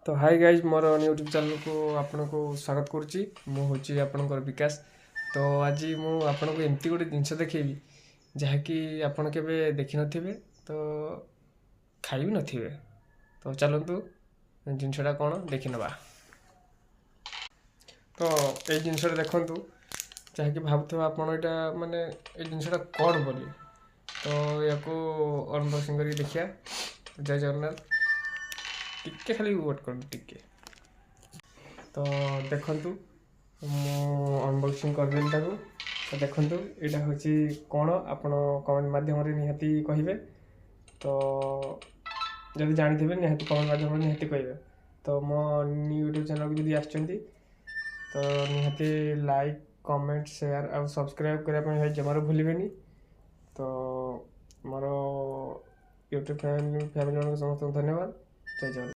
तो hi guys मोर YouTube channel को आपन को स्वागत करुच्ची मुझे आपणकर विकास। तो आज मुझे आपन को एमती गोटे जिनस देखेबी जहाँकि आपन के देखी नथिबे तो खाई भी नथिबे। तो चलतु जिनसटा कौन देखी नवा। तो ये जिनसटा देखंतु जहाँकि भावुव आपन यहाँ माने ये जिनसटा कौन बोली। तो या अनबॉक्सिंग करके देखिया। जय जगन्नाथ। टिके खाली वेट कर टिके। तो देखंतु मु अनबॉक्सिंग करदेली ताकू। तो देखंतु एटा होची कोन आपण कमेंट माध्यम रे निहाती कहिबे। तो जदि जानि थिबे निहाती कमेंट माध्यम रे निहाती कहिबे। तो मो यूट्यूब चैनल को जदि आछंती तो निहाती लाइक कमेंट शेयर और सब्सक्राइब करिया पय भाई जमारो भूलिबेनी। तो मोर यूट्यूब फैमिली समस्त धन्यवाद। जय जगन्नाथ।